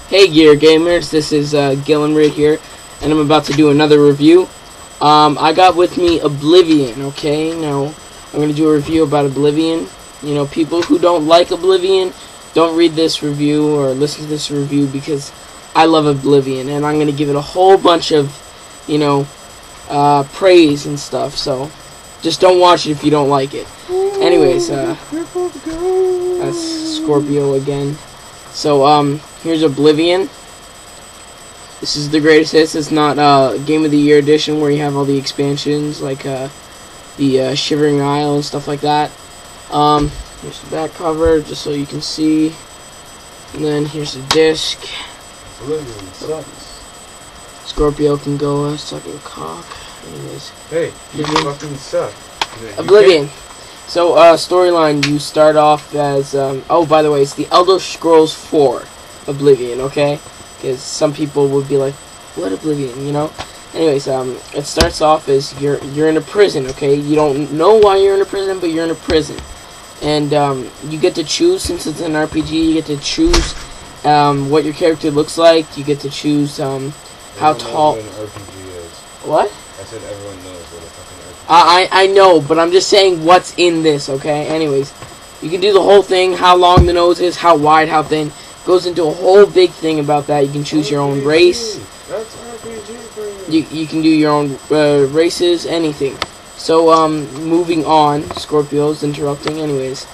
Hey Gear Gamers, this is Gillen right here, and I'm about to do another review. I got with me Oblivion, okay? Now, I'm going to do a review about Oblivion. You know, people who don't like Oblivion, don't read this review or listen to this review because I love Oblivion, and I'm going to give it a whole bunch of, you know, praise and stuff, so just don't watch it if you don't like it. Anyways, that's Scorpio again. So, here's Oblivion. This is the greatest hits. It's not Game of the Year edition where you have all the expansions like the Shivering Isle and stuff like that. Here's the back cover just so you can see. And then here's the disc. Oblivion sucks. Scorpio can go sucking cock. Anyways. Hey, you fucking suck. Oblivion. So, storyline, you start off as, oh, by the way, it's the Elder Scrolls 4 Oblivion, okay? Because some people would be like, what Oblivion, you know? Anyways, it starts off as you're in a prison, okay? You don't know why you're in a prison, but you're in a prison. And, you get to choose, since it's an RPG, you get to choose, what your character looks like. You get to choose, how tall... Knows what an RPG is. What? I said everyone knows what a fucking RPG is. I know, but I'm just saying what's in this, okay? Anyways, you can do the whole thing, how long the nose is, how wide, how thin. Goes into a whole big thing about that. You can choose your own race. That's RPG for you. You can do your own races, anything. So, moving on. Scorpio's interrupting. Anyways.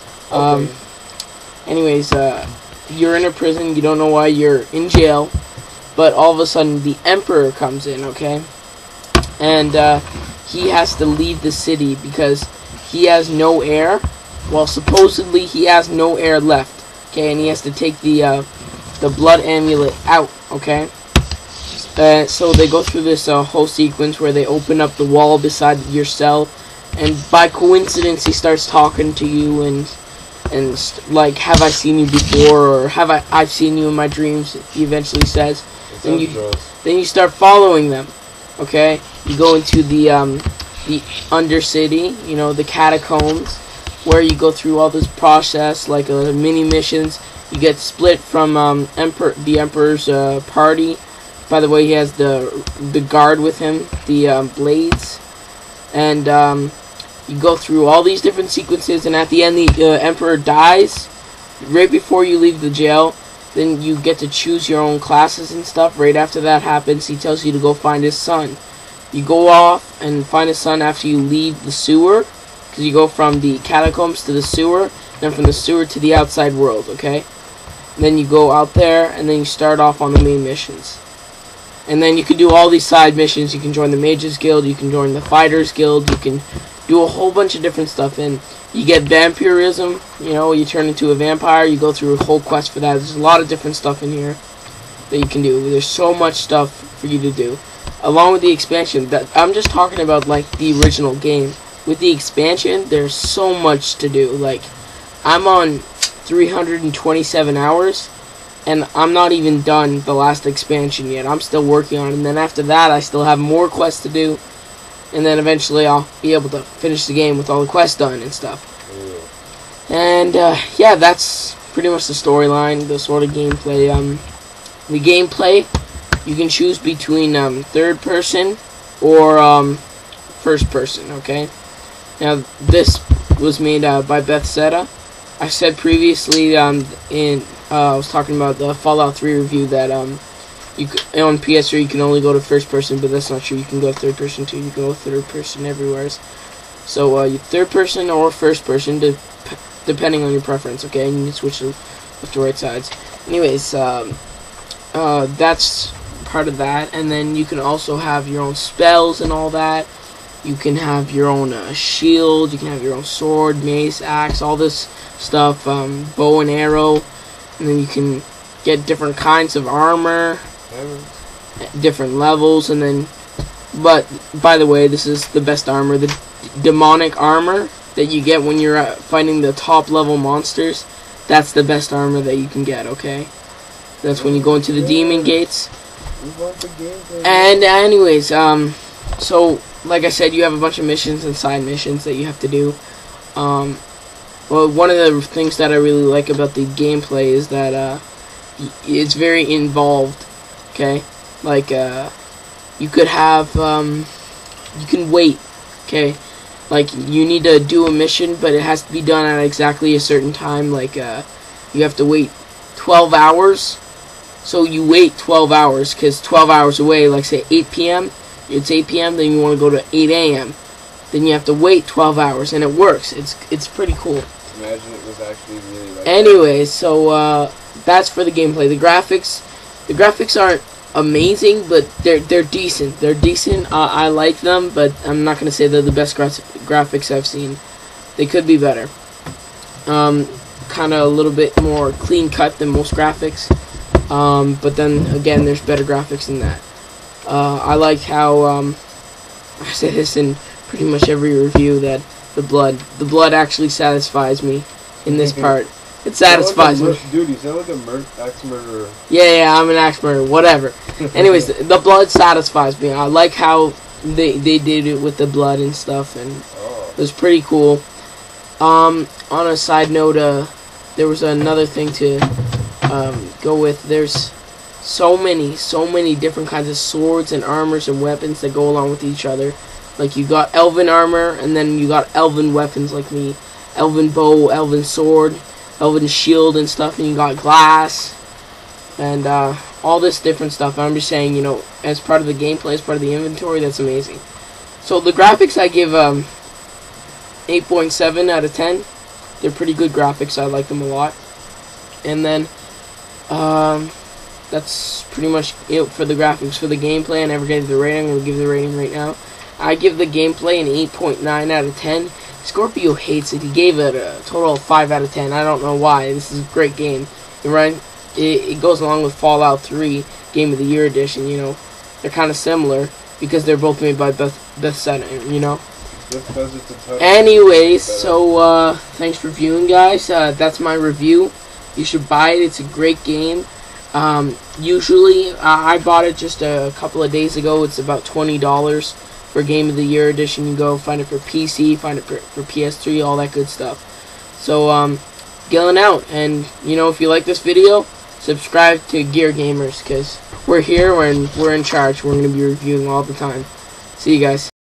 You're in a prison. You don't know why you're in jail. But all of a sudden, the Emperor comes in, okay? And, he has to leave the city because he has no heir. Well, supposedly he has no heir left. Okay, and he has to take the blood amulet out. Okay, so they go through this whole sequence where they open up the wall beside your cell, and by coincidence he starts talking to you and like, have I seen you before, or have I've seen you in my dreams? He eventually says. Then you start following them. Okay, you go into the Undercity, you know, the catacombs, where you go through all this process, like mini missions. You get split from the Emperor's party. By the way, he has the guard with him, the blades, and you go through all these different sequences. And at the end, the Emperor dies right before you leave the jail. Then you get to choose your own classes and stuff. Right after that happens, he tells you to go find his son. You go off and find his son after you leave the sewer. Because you go from the catacombs to the sewer, then from the sewer to the outside world, okay? And then you go out there, and then you start off on the main missions. And then you can do all these side missions. You can join the Mages Guild, you can join the Fighters Guild, you can do a whole bunch of different stuff. And you get vampirism, you know, you turn into a vampire, you go through a whole quest for that. There's a lot of different stuff in here that you can do. There's so much stuff for you to do. Along with the expansion, that I'm just talking about, like, the original game. With the expansion, there's so much to do. Like, I'm on 327 hours, and I'm not even done the last expansion yet. I'm still working on it, and then after that, I still have more quests to do, and then eventually I'll be able to finish the game with all the quests done and stuff. And, yeah, that's pretty much the storyline, the sort of gameplay. The gameplay, you can choose between third person or first person, okay? Now, this was made by Bethesda. I said previously I was talking about the Fallout 3 review that on PS3 you can only go to first person, but that's not true. You can go third person too. You can go third person everywhere. So you third person or first person, depending on your preference. Okay, and you can switch to left or right sides. Anyways, that's part of that, and then you can also have your own spells and all that. You can have your own shield, you can have your own sword, mace, axe, all this stuff, bow and arrow, and then you can get different kinds of armor, different levels, and then, but, by the way, this is the best armor, the demonic armor that you get when you're fighting the top level monsters. That's the best armor that you can get, okay? That's when you go into the demon gates. And anyways, so, like I said, you have a bunch of missions and side missions that you have to do. Well, one of the things that I really like about the gameplay is that it's very involved. Okay, like you could have you can wait. Okay, like you need to do a mission, but it has to be done at exactly a certain time. Like you have to wait 12 hours. So you wait 12 hours, because 12 hours away, like say 8 p.m., it's 8 p.m., then you want to go to 8 a.m. Then you have to wait 12 hours, and it works. It's pretty cool. Imagine it was actually really like Anyways, so that's for the gameplay. The graphics aren't amazing, but they're decent. They're decent. I like them, but I'm not gonna say they're the best graphics I've seen. They could be better. Kind of a little bit more clean cut than most graphics. But then again, there's better graphics than that. I like how I say this in pretty much every review, that the blood actually satisfies me in this part. It satisfies me. Dude, you sound like a axe murderer. Yeah, I'm an axe murderer, whatever. Anyways, the blood satisfies me. I like how they did it with the blood and stuff, and it was pretty cool. On a side note, there was another thing to go with. There's so many different kinds of swords and armors and weapons that go along with each other. Like you got elven armor, and then you got elven weapons like the elven bow, elven sword, elven shield and stuff, and you got glass and all this different stuff. I'm just saying, you know, as part of the gameplay, as part of the inventory, that's amazing. So the graphics I give 8.7 out of 10. They're pretty good graphics. I like them a lot. And then that's pretty much it for the graphics. For the gameplay, I never gave the rating. I'm going to give the rating right now. I give the gameplay an 8.9 out of 10. Scorpio hates it. He gave it a total of 5 out of 10. I don't know why. This is a great game. Right? It goes along with Fallout 3 Game of the Year Edition, you know. They're kind of similar because they're both made by Bethesda, you know. Anyways, so thanks for viewing, guys. That's my review. You should buy it. It's a great game. Usually, I bought it just a couple of days ago. It's about $20 for Game of the Year Edition. You go find it for PC, find it for PS3, all that good stuff. So, Gillen out. And, you know, if you like this video, subscribe to Gear Gamers, because we're here and we're in charge. We're going to be reviewing all the time. See you guys.